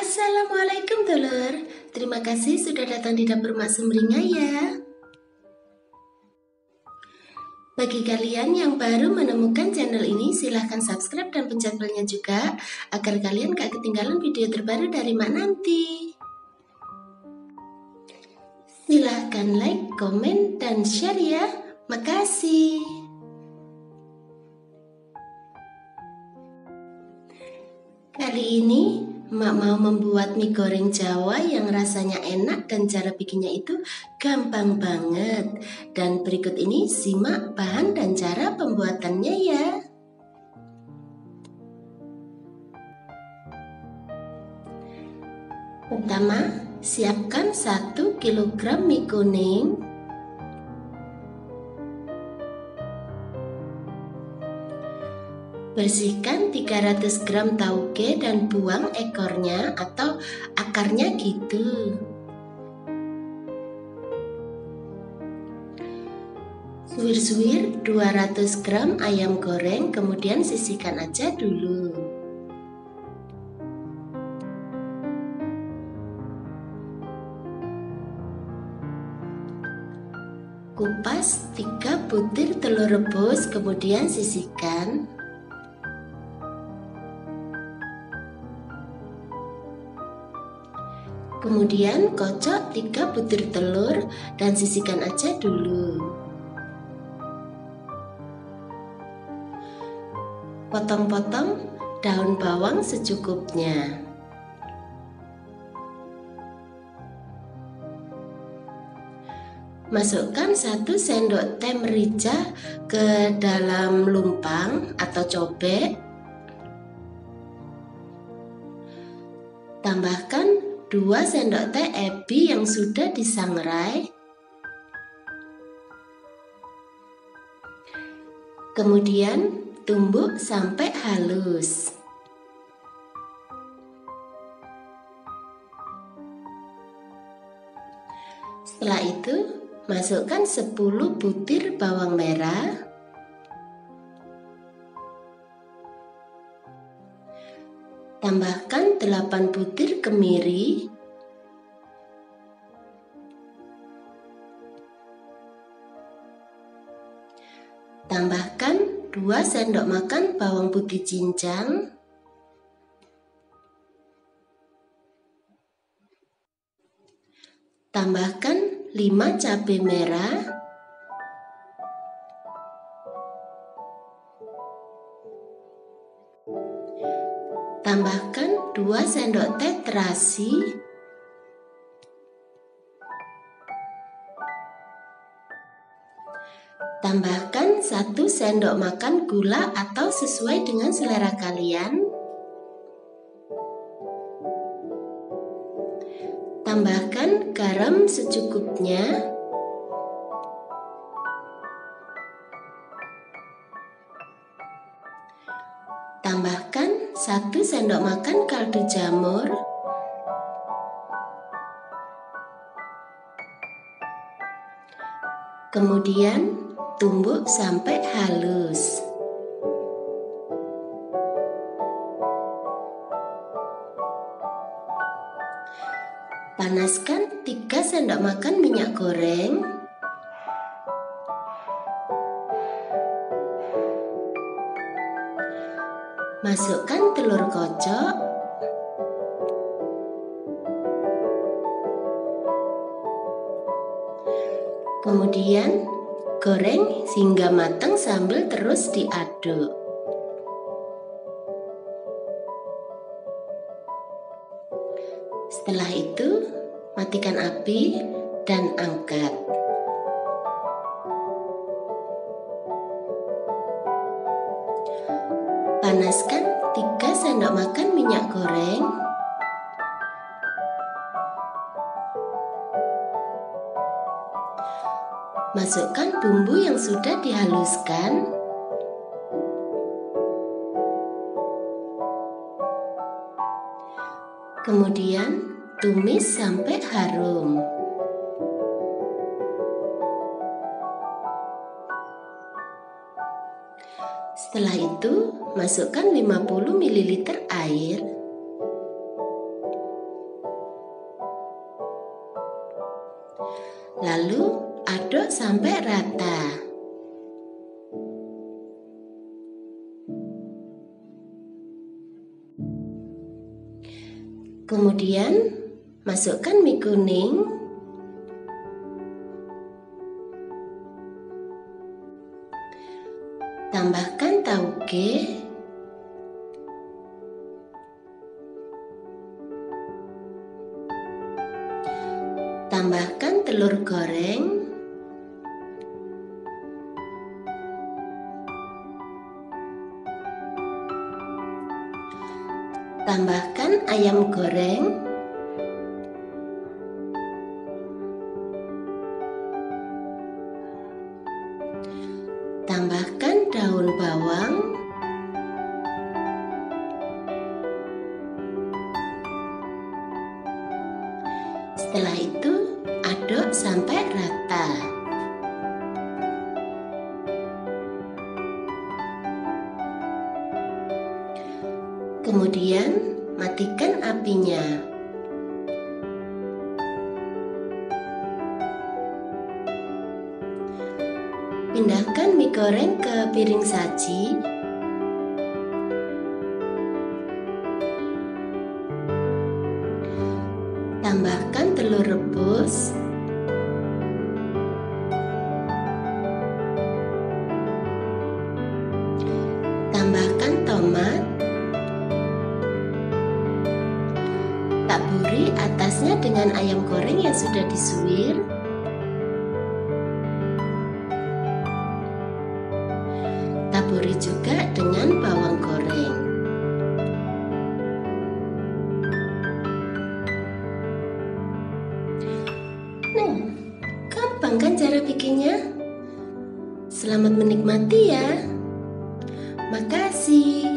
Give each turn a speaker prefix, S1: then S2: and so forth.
S1: Assalamualaikum dulur. Terima kasih sudah datang di dapur Mak Sumringah ya. Bagi kalian yang baru menemukan channel ini, silahkan subscribe dan pencet belnya juga agar kalian gak ketinggalan video terbaru dari Mak nanti. Silahkan like, komen, dan share ya. Makasih. Kali ini Mak mau membuat mie goreng Jawa yang rasanya enak dan cara bikinnya itu gampang banget. Dan berikut ini simak bahan dan cara pembuatannya ya. Pertama, siapkan 1 kg mie kuning. Bersihkan 300 gram tauge dan buang ekornya atau akarnya gitu. Suwir-suwir 200 gram ayam goreng, kemudian sisihkan aja dulu. Kupas 3 butir telur rebus, kemudian sisihkan. Kemudian kocok 3 butir telur dan sisihkan aja dulu. Potong-potong daun bawang secukupnya. Masukkan 1 sendok teh merica ke dalam lumpang atau cobek. Tambahkan 2 sendok teh ebi yang sudah disangrai. Kemudian tumbuk sampai halus. Setelah itu, masukkan 10 butir bawang merah. Tambahkan 8 butir kemiri. Tambahkan 2 sendok makan bawang putih cincang. Tambahkan 5 cabai merah. Tambahkan 2 sendok teh terasi. Tambahkan 1 sendok makan gula atau sesuai dengan selera kalian. Tambahkan garam secukupnya. Tambahkan 1 sendok makan kaldu jamur. Kemudian tumbuk sampai halus. Panaskan 3 sendok makan minyak goreng. Masukkan telur kocok. Kemudian goreng hingga matang sambil terus diaduk. Setelah itu, matikan api dan angkat. Panaskan 3 sendok makan minyak goreng. Masukkan bumbu yang sudah dihaluskan. Kemudian tumis sampai harum. Setelah itu, masukkan 50 ml air. sampai rata. Kemudian masukkan mie kuning, tambahkan tauge, tambahkan telur goreng, tambahkan ayam goreng, tambahkan daun bawang, setelah itu aduk sampai rata. Kemudian matikan apinya. Pindahkan mie goreng ke piring saji. Tambahkan telur rebus, tambahkan tomat, taburi atasnya dengan ayam goreng yang sudah disuir. Taburi juga dengan bawang goreng. Nah, gampang kan cara bikinnya? Selamat menikmati ya. Makasih.